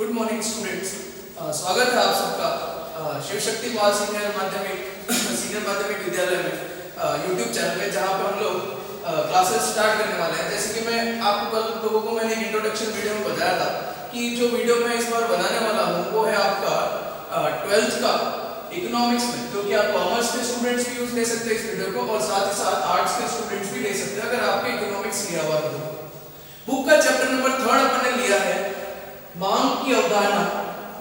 Good morning students. स्वागत है आप सबका शिव शक्ति बाल सीनियर माध्यमिक विद्यालय में यूट्यूब चैनल पे, जहाँ पे हम लोग क्लासेस स्टार्ट करने वाले हैं। जैसे कि मैं आपको कल लोगों को मैंने एक इंट्रोडक्शन वीडियो में बताया था कि जो वीडियो मैं इस बार बनाने वाला हूँ वो है आपका 12th का इकोनॉमिक्स में, जो कि आप कॉमर्स के स्टूडेंट्स भी यूज ले सकते हैं इस वीडियो को, और साथ ही साथ आर्ट्स के स्टूडेंट्स भी ले सकते हैं अगर आपके इकोनॉमिक्स लिया हुआ तो। बुक का चैप्टर नंबर 3 अपन ने लिया है मांग की अवधारणा,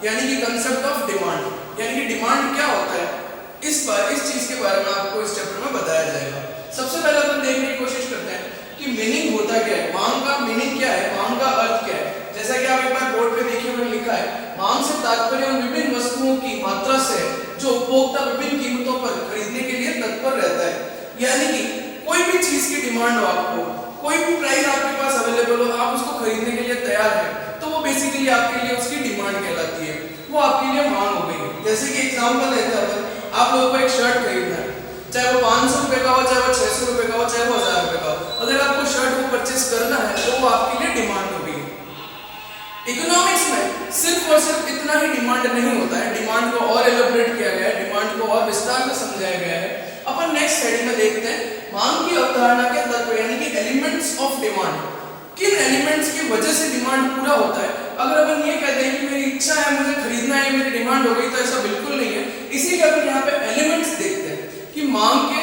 यानी कि कंसेप्ट ऑफ डिमांड, यानी कि डिमांड क्या होता है। इस चीज के बारे में आपको इस चैप्टर में बताया जाएगा। सबसे पहले अपन देखने की कोशिश करते हैं कि मीनिंग होता क्या है, मांग का मीनिंग क्या है, मांग का अर्थ क्या है। जैसा कि आप एक बार बोर्ड पे देखिए, मैंने लिखा है मांग से तात्पर्य उन विभिन्न वस्तुओं की मात्रा से जो उपभोक्ता विभिन्न कीमतों पर खरीदने के लिए तत्पर रहता है। यानी कि कोई भी चीज की डिमांड हो, आपको कोई भी प्राइस आपके पास अवेलेबल हो, आप उसको खरीदने के लिए तैयार है, तो वो बेसिकली आपके लिए उसकी डिमांड कहलाती है, वो आपके लिए मांग हो गई। जैसे कि एग्जांपल लेते हैं, आप लोगों को एक शर्ट खरीदना है, चाहे वो 500 रुपए का हो, चाहे वो 600 रुपए का हो, चाहे वो 1000 रुपए का हो, अगर आपको शर्ट को परचेस करना है तो वो आपके लिए डिमांड हो गई। इकोनॉमिक्स में सिर्फ और सिर्फ इतना ही डिमांड नहीं होता है, डिमांड को और एलोबरेट किया गया है, डिमांड को और विस्तार से समझाया गया है। अपन नेक्स्ट हेडिंग में देखते हैं मांग की अवधारणा के तत्व, यानी कि एलिमेंट्स ऑफ डिमांड। किन एलिमेंट्स की वजह से डिमांड पूरा होता है। अगर अपन ये कहते हैं कि मेरी इच्छा है, मुझे खरीदना है, मेरी डिमांड हो गई, तो ऐसा बिल्कुल नहीं है। इसीलिए अपन यहाँ पे एलिमेंट्स देखते हैं कि मांग के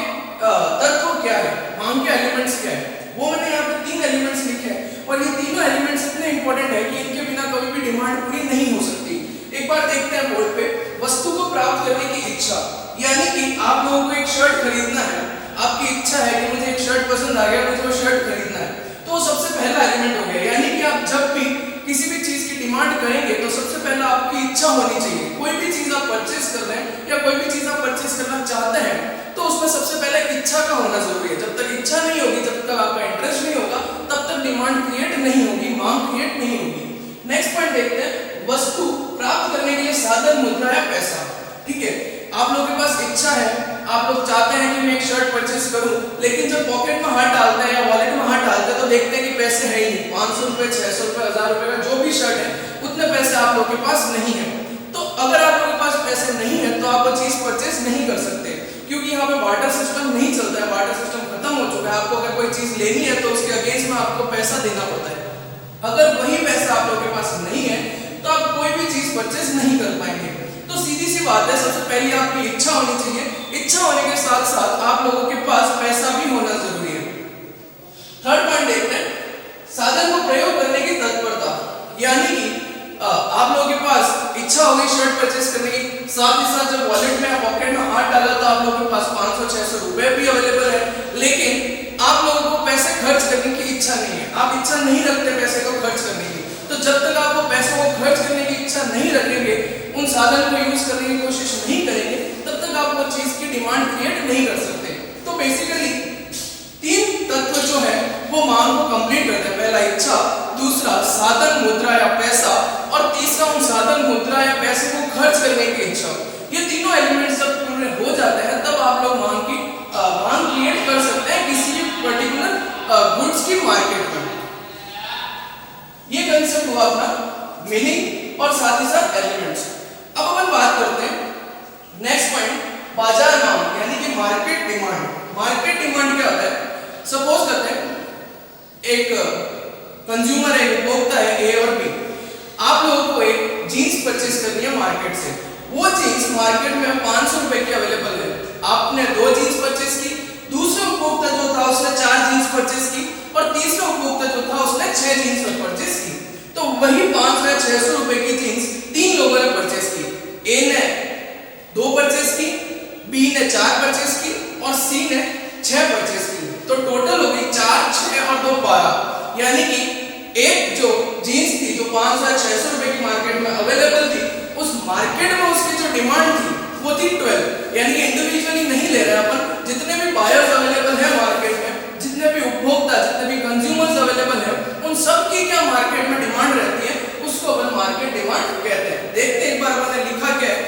तत्व क्या है, मांग के एलिमेंट्स क्या है। वो मैंने यहाँ पे 3 एलिमेंट्स लिखे हैं, और ये तीनों एलिमेंट्स इतने इंपॉर्टेंट है कि इनके बिना कभी भी डिमांड पूरी नहीं हो सकती। एक बार देखते हैं बोर्ड पे, वस्तु को प्राप्त करने की इच्छा, यानी कि आप लोगों को एक शर्ट खरीदना है, आपकी इच्छा है कि मुझे एक शर्ट पसंद आ गया, मुझे वो शर्ट खरीदना है, तो सबसे पहला एलिमेंट हो गया। यानी कि आप जब भी किसी भी चीज की डिमांड करेंगे तो सबसे पहला आपकी इच्छा होनी चाहिए। कोई भी चीज आप परचेस कर रहे हैं या कोई भी चीज आप परचेस करना चाहते हैं तो उसमें सबसे पहले इच्छा का होना जरूरी है। जब तक इच्छा नहीं होगी, जब तक आपका इंटरेस्ट नहीं होगा, तब तक डिमांड क्रिएट नहीं होगी, मांग क्रिएट नहीं होगी। नेक्स्ट पॉइंट देखते हैं, वस्तु प्राप्त करने के लिए साधन मुद्रा है पैसा। ठीक है, आप लोगों के पास इच्छा है, आप लोग चाहते हैं कि मैं एक शर्ट परचेस करूं, लेकिन जब पॉकेट में हाथ डालते हैं या वॉलेट में हाथ डालते हैं तो देखते हैं कि पैसे है ही नहीं। 500 रुपए, 600 रुपए, 1000 रुपए का जो भी शर्ट है, उतने पैसे आप लोगों के पास नहीं है। तो अगर आप लोगों के पास पैसे नहीं है तो आप वो चीज परचेस नहीं कर सकते, क्योंकि यहाँ पे बार्टर सिस्टम नहीं चलता है, बार्टर सिस्टम खत्म हो चुका है। आपको अगर कोई चीज लेनी है तो उसके अगेंस्ट में आपको पैसा देना पड़ता है। अगर वही पैसा आप लोगों के पास नहीं है तो आप कोई भी चीज परचेस नहीं कर पाएंगे। तो सीधी सी बात है, सबसे पहले आपकी इच्छा होनी चाहिए, इच्छा होने के साथ साथ आप लोगों के पास पैसा भी होना जरूरी है। थर्ड पॉइंट देखते हैं, साधन को प्रयोग करने की तत्परता, यानी कि आप लोगों के पास इच्छा होगी शर्ट परचेस करने की, साथ ही साथ जब वॉलेट में पॉकेट में हाथ डाला तो आप लोगों के पास 500-600 रुपए भी अवेलेबल है, लेकिन आप लोगों को पैसे खर्च करने की इच्छा नहीं है, आप इच्छा नहीं रखते पैसे को खर्च करने की। तो जब तक आप वो पैसों को खर्च करने की इच्छा नहीं रखेंगे, उन साधन को यूज करने की कोशिश नहीं करेंगे, तब तक आप वो चीज की डिमांड क्रिएट नहीं कर सकते। तो बेसिकली 3 तत्व जो है वो मांग को कंप्लीट करते हैं। पहला इच्छा, दूसरा साधन मुद्रा या पैसा, और तीसरा उन साधन मुद्रा या पैसे को खर्च करने की इच्छा। ये तीनों एलिमेंट्स जब पूरे हो जाते हैं तब आप लोग मांग क्रिएट कर सकते हैं किसी भी पर्टिकुलर गुड्स की मार्केट में। ये कंसेप्ट हुआ अपना मीनिंग और साथ ही साथ एलिमेंट्स। अब अपन बात करते हैं नेक्स्ट पॉइंट, बाजार मांग, यानी कि मार्केट डिमांड। मार्केट डिमांड क्या होता है? सपोज करते हैं एक कंज्यूमर है, उपभोक्ता है ए और बी, आप लोगों को एक जीन्स परचेस करनी है मार्केट से। वो जीन्स मार्केट में 500 रुपए की अवेलेबल है, आपने 2 जीन्स परचेस की, दूसरा उपभोक्ता जो था उसने 4 जीन्स परचेस की, और तीसरा उपभोक्ता जो था उसने 6 जीन्स परचेस की। तो वही 500 या 600 रुपए की जीन्स 3 लोगों ने परचेस की। ए ने 2 परचेस की, बी ने 4 परचेस की, और सी ने 6 परचेस की। तो टोटल हो गई 4, 6 और 2 12, यानी कि एक जो जीन्स थी जो 500 या 600 रुपए की मार्केट में अवेलेबल थी, उस मार्केट में उसकी जो डिमांड थी वो थी 12। यानी कि इंडिविजुअली नहीं ले रहे अपन, जितने भी बायर्स अवेलेबल है मार्केट में, जितने भी उपभोक्ता, जितने भी कंज्यूमर्स अवेलेबल है, उन सब की क्या मार्केट में डिमांड रहती है, उसको अपन मार्केट डिमांड कहते हैं। देखते हैं एक बार मैंने लिखा क्या है,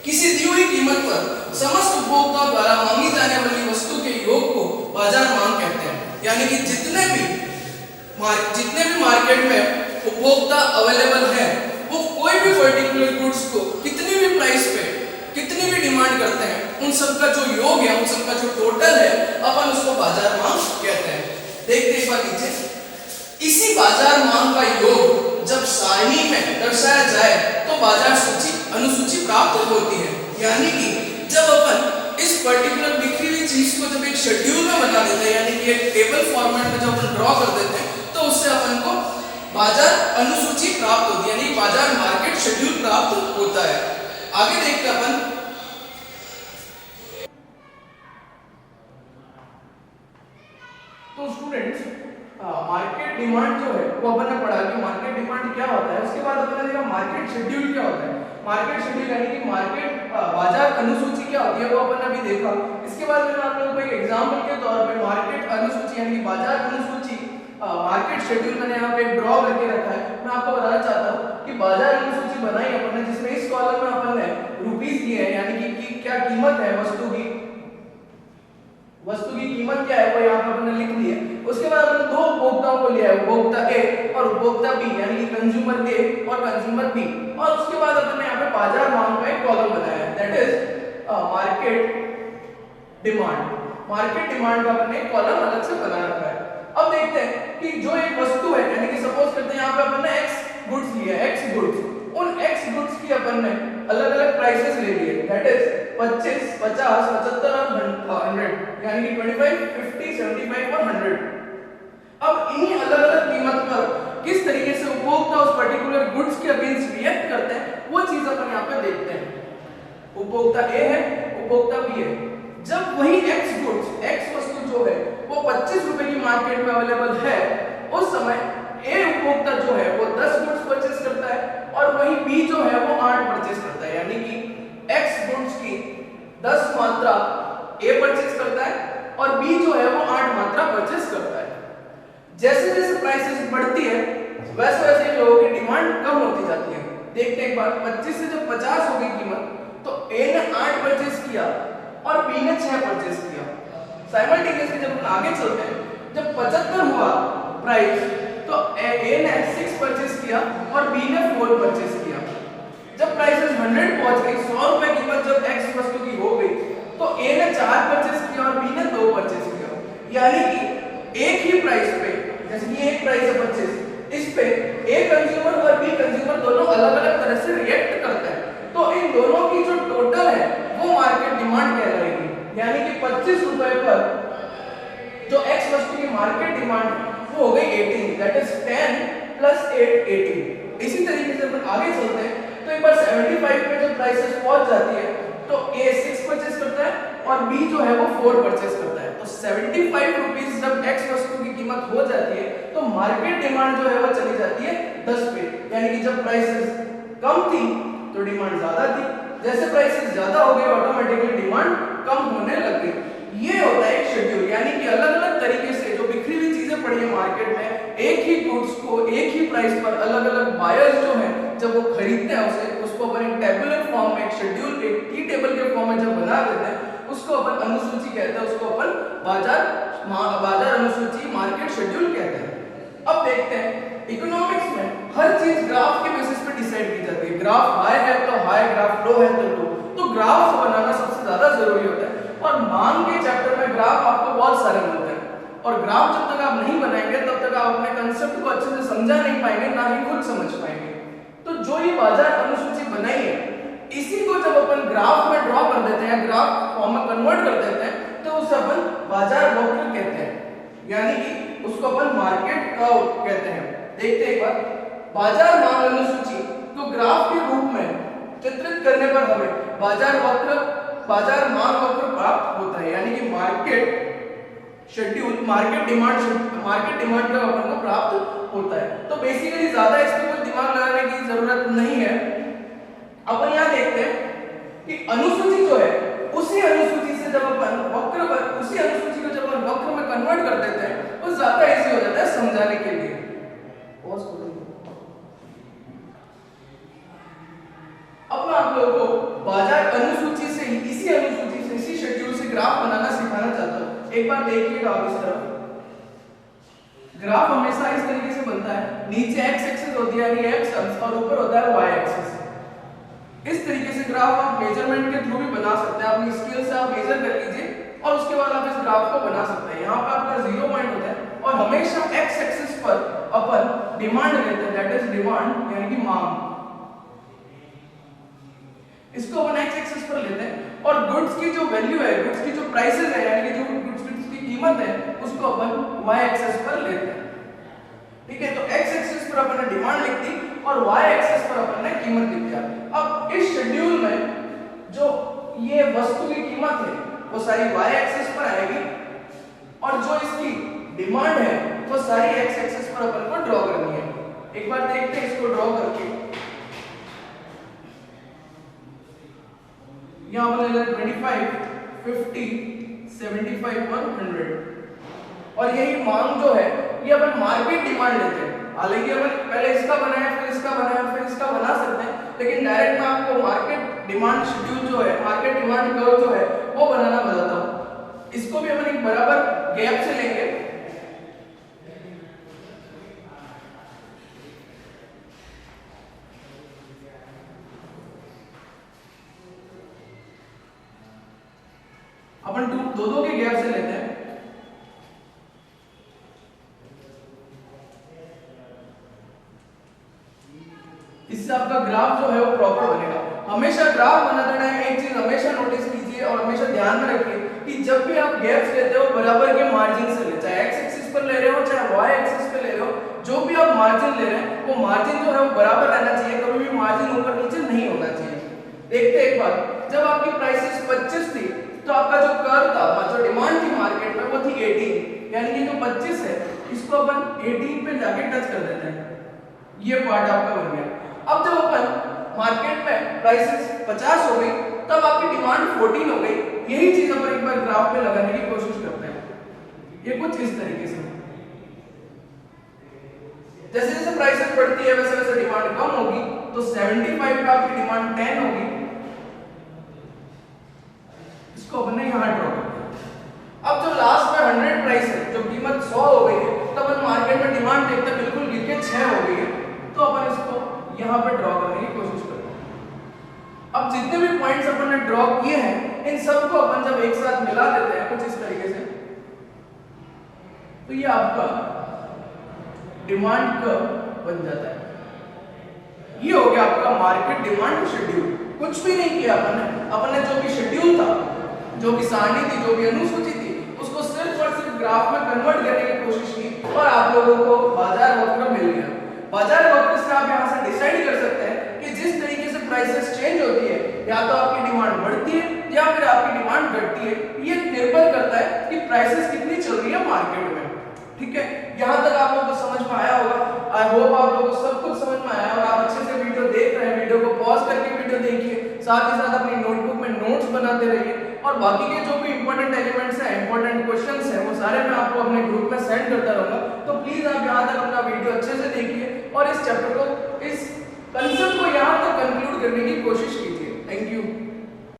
किसी दी हुई कीमत पर समस्त उपभोक्ताओं द्वारा मांगी जाने वाली वस्तु के योग को बाजार मांग कहते हैं। यानी कि जितने भी मार्केट में उपभोक्ता अवेलेबल है, वो कोई भी पर्टिकुलर गुड्स को कितनी भी प्राइस पे कितनी भी डिमांड करते हैं, उन सब का जो योग है, उन सब का जो टोटल है, अपन उसको बाजार मांग कहते हैं। देखते एक बार नीचे, इसी बाजार मांग का योग जब सारणी में दर्शाया जाए तो बाजार सूची अनुसूची प्राप्त होती है। यानी कि जब अपन इस पर्टिकुलर बिखरी हुई चीज को जब एक शेड्यूल में बना देते हैं, यानी कि एक टेबल फॉर्मेट में जब अपन ड्रॉ कर देते हैं, तो उससे अपन को बाजार अनुसूची प्राप्त होती है, यानी बाजार मार्केट शेड्यूल प्राप्त होता है। आगे देखते हैं अपन, तो स्टूडेंट्स मार्केट डिमांड जो है वो अपन ने पढ़ा कि मार्केट डिमांड क्या होता है। उसके बाद अपन ने देखा मार्केट शेड्यूल क्या होता है। मार्केट शेड्यूल यानी कि मार्केट बाजार अनुसूची क्या होती है वो अपन ने अभी देखा। इसके बाद मैंने आप लोगों को एक एग्जांपल के तौर पे मार्केट अनुसूची यानी कि बाजार अनुसूची मार्केट शेड्यूल मैंने यहाँ पे ड्रॉ करके रखा है। मैं आपको बताना चाहता हूँ कि बाजार अनुसूची बनाई अपन ने, जिसमें इस कॉलम में अपन ने रुपीस दिए हैं, यानी कि क्या कीमत है वस्तु की कीमत क्या है वो यहाँ पे हमने लिख ली है। उसके बाद हमने दो उपभोक्ताओं को लिया है, उपभोक्ता ए और उपभोक्ता बी, यानी कि कंज्यूमर ए और कंज्यूमर बी। और उसके बाद हमने यहाँ पे बाजार मांग का एक कॉलम बनाया है, that is market demand. Market demand का हमने एक कॉलम अलग से बना रखा है। अब देखते हैं कि जो एक वस्तु है, यानी कि सपोज करते हैं यहाँ पे अपन ने x गुड्स लिया है, x गुड्स, उन x गुड्स की अपन ने अलग-अलग प्राइसेस ले लिए, दैट इज 25, 50, 75 और 100, यानी कि 25, 50, 75 और 100। अब इन्हीं अलग-अलग कीमत पर किस तरीके से उपभोक्ता उस पर्टिकुलर गुड्स के अगेंस्ट रिएक्ट करते हैं, वो चीज अपन यहाँ पे देखते हैं। उपभोक्ता ए है, उपभोक्ता बी है। जब वही x गुड्स, x वस्तु जो है वो 25 रुपए की मार्केट में अवेलेबल है, उस समय ए उपभोक्ता जो है वो 10 गुड्स परचेस करता है और वही बी जो है वो 8 परचेस करता है, यानी कि x गुड्स की 10 मात्रा ए परचेस करता है और बी जो है वो 8 मात्रा परचेस करता है। जैसे जैसे प्राइसेस बढ़ती है वैसे वैसे लोगों की डिमांड कम होती जाती है। देखते हैं एक बार, 25 से जब 50 हो गई कीमत तो ए ने 8 परचेस किया और बी ने 6 परचेस किया। साइमल्टेनियसली जब आगे चलते हैं, जब 75 हुआ प्राइस तो ए ने 6 परचेस किया और बी ने 4 परचेस किया। जब प्राइसेस 100 पहुंच गई, 100 रुपए कीमत जब x वस्तु की हो गई तो ए ने 4 परचेस किया और बी ने 2 परचेस किया। यानी कि एक ही प्राइस पे, जैसे कि एक प्राइस है 25, इस पे ए कंज्यूमर और बी कंज्यूमर दोनों अलग-अलग तरह से रिएक्ट करते हैं, तो इन दोनों की जो टोटल है वो मार्केट डिमांड कहलाएगी। यानी कि 25 रुपए पर जो x वस्तु की मार्केट डिमांड वो हो गई 18, दैट इज 10 प्लस 8 18। इसी तरीके से अपन आगे चलते हैं तो एक बार 75 पे जब प्राइसेस पहुंच जाती है तो ए 6 परचेस करता है और बी जो है वो 4 परचेस करता है। तो 75 रुपीस जब x वस्तु की कीमत हो जाती है तो मार्केट डिमांड जो है वो चली जाती है 10 पे, यानी कि जब प्राइसेस कम थी तो डिमांड ज्यादा थी, जैसे प्राइसेस ज्यादा हो गए ऑटोमेटिकली डिमांड कम होने लग गई। ये होता है एक शेड्यूल, यानी कि अलग-अलग तरीके से जो बिखरी हुई चीजें पड़ी है मार्केट में, एक ही गुड्स को एक ही प्राइस पर अलग-अलग बायर्स जो हैं जब वो खरीदते हैं उसको अपन एक टेबुलर फॉर्म में, एक शेड्यूल, एक टी टेबल के फॉर्म में जब बना देते हैं उसको अपन अनुसूची कहते हैं, उसको अपन बाजार अनुसूची, मार्केट शेड्यूल कहते हैं। अब देखते हैं इकोनॉमिक्स में हर चीज ग्राफ के बेसिस पे डिसाइड की जाती है। ग्राफ हाई है तो हाई, ग्राफ लो है तो लो, तो ग्राफ बनाना सबसे ज्यादा जरूरी होता है। और मांग के चैप्टर में ग्राफ आपको बहुत सारे मिलते हैं और ग्राफ जब तक आप नहीं बनाएंगे तब तक आप अपने कंसेप्ट को अच्छे से समझा नहीं पाएंगे, ना ही खुद समझ पाएंगे। तो जो ये बाजार अनुसूची बनाई है इसी को जब अपन ग्राफ में ड्रॉ कर देते हैं, ग्राफ फॉर्म में कन्वर्ट कर देते हैं, तो उसे अपन बाजार वक्र कहते हैं, यानी कि उसको अपन मार्केट कर्व कहते हैं। देखते हैं एक बार, बाजार मांग अनुसूची को ग्राफ के रूप में चित्रित करने पर हमें बाजार मांग वक्र प्राप्त होता है, यानी कि मार्केट शेड्यूल, मार्केट डिमांड का अपन को प्राप्त होता है। तो बेसिकली ज्यादा इसमें कोई दिमाग लगाने की जरूरत नहीं है। अपन यहाँ देखते हैं कि अनुसूची जो है उसी अनुसूची से जब अपन वक्र पर, उसी अनुसूची को जब अपन वक्र में कन्वर्ट कर देते हैं वो ज्यादा इजी हो जाता है समझाने के लिए। अब मैं आप लोगों को बाजार अनुसूची से, इसी अनुसूची से, इसी शेड्यूल से ग्राफ बनाना सिखाना चाहता हूँ। एक बार देखिएगा आप इस तरफ, ग्राफ हमेशा इस तरीके से बनता है, नीचे x एक्सिस होती है यानी x अक्ष और ऊपर होता है y एक्सिस। इस तरीके से ग्राफ आप मेजरमेंट के थ्रू भी बना सकते हैं, अपनी स्केल से आप मेजर कर लीजिए और उसके बाद आप इस ग्राफ को बना सकते हैं। यहाँ पे आपका 0 पॉइंट होता है और हमेशा x एक्सिस पर अपन डिमांड लेते हैं, दैट इज डिमांड यानी कि मांग। इसको अपन x एक्सिस पर लेते हैं और गुड्स की जो वैल्यू है, गुड्स की जो प्राइसेस है यानी कि जो गुड्स की कीमत है उसको अपन y एक्सिस पर लेते हैं। ठीक है, तो x एक्सिस पर अपन ने डिमांड लिख दी और y एक्सिस पर अपन ने कीमत लिख दिया। अब इस शेड्यूल में जो ये वस्तु की कीमत है वो सारी y एक्सिस पर आएगी और जो इसकी डिमांड है वो सारी x एक्सिस पर अपन को ड्रॉ करनी है। एक बार देखते हैं इसको ड्रॉ करके। यहाँ पर ले 25, 50, 75 और 100 और यही मांग जो है ये अपन मार्केट डिमांड लेते हैं। हालांकि अपन पहले इसका बनाया फिर इसका बनाया फिर इसका बना सकते हैं, लेकिन डायरेक्ट मैं आपको मार्केट डिमांड शेड्यूल जो है, मार्केट डिमांड कर्व जो है वो बनाना बताता हूं। इसको भी अपन एक बराबर गैप से लेंगे। अपन दो के गैप से लेते हैं। इससे आपका ग्राफ जो है वो प्रॉपर बनेगा। हमेशा ग्राफ बनाते टाइम एक चीज हमेशा नोटिस कीजिए और हमेशा ध्यान में रखिए कि जब भी आप गैप्स लेते हो बराबर के मार्जिन से ले, चाहे x एक्सिस पर ले रहे हो चाहे y एक्सिस पे ले रहे हो, जो भी आप मार्जिन ले रहे हैं वो मार्जिन जो है वो बराबर रहना चाहिए, कभी भी मार्जिन ऊपर नीचे नहीं होना चाहिए। देखते एक बार, जब आपकी प्राइसेस 25 थी तो आपका जो कर्व था, जो डिमांड थी मार्केट में वो थी 18, यानी कि जो 25 है इसको अपन 18 पे जाके टच कर देते हैं। ये पार्ट आपका बन गया। अब जब अपन मार्केट में प्राइसेस 50 हो गई तब आपकी डिमांड 14 हो गई। यही चीज अपन एक बार ग्राफ में लगाने की कोशिश करते हैं। ये कुछ इस तरीके से, जैसे जैसे प्राइसेस बढ़ती है वैसे वैसे डिमांड कम होगी, तो 75 पे आपकी डिमांड 10 होगी। इसको अपन ने यहां ड्रॉ कर दिया। अब जो लास्ट में 100 प्राइस है, जो कीमत 100 हो गई है, तब अपन मार्केट में डिमांड देखते हैं बिल्कुल गिर के 6 हो गई है, तो अपन इसको यहां पे ड्रॉ करने की कोशिश करते हैं। अब जितने भी पॉइंट्स अपन ने ड्रॉ किए हैं इन सबको अपन जब एक साथ मिला देते हैं कुछ इस तरीके से, तो ये आपका डिमांड कर्व बन जाता है। ये हो गया आपका मार्केट डिमांड शेड्यूल। कुछ भी नहीं किया अपन ने जो भी शेड्यूल था, जो भी सारणी थी, जो भी अनुसूची थी, उसको सिर्फ और सिर्फ ग्राफ में कन्वर्ट करने की कोशिश की और आप लोगों को बाजार वक्र मिल गया। बाजार वक्र से आप यहाँ से डिसाइड कर सकते हैं कि जिस तरीके से प्राइसेस चेंज होती है, या तो आपकी डिमांड बढ़ती है या फिर आपकी डिमांड घटती है। ये निर्भर करता है कि प्राइसेस कितनी चल रही है मार्केट में। ठीक है, यहाँ तक आप लोगों को समझ में आया होगा। आई होप आप लोगों को सब कुछ समझ में आया और आप अच्छे से वीडियो देख रहे हैं। वीडियो को पॉज करके वीडियो देखिए, साथ ही साथ अपनी नोटबुक में नोट्स बनाते रहिए और बाकी के जो भी इंपॉर्टेंट एलिमेंट्स हैं, इंपॉर्टेंट क्वेश्चंस हैं, वो सारे मैं आपको अपने ग्रुप में सेंड करता रहूंगा। तो प्लीज आप यहाँ तक अपना वीडियो अच्छे से देखिए और इस चैप्टर को, इस कंसेप्ट को यहाँ तक कंक्लूड करने की कोशिश कीजिए। Thank you.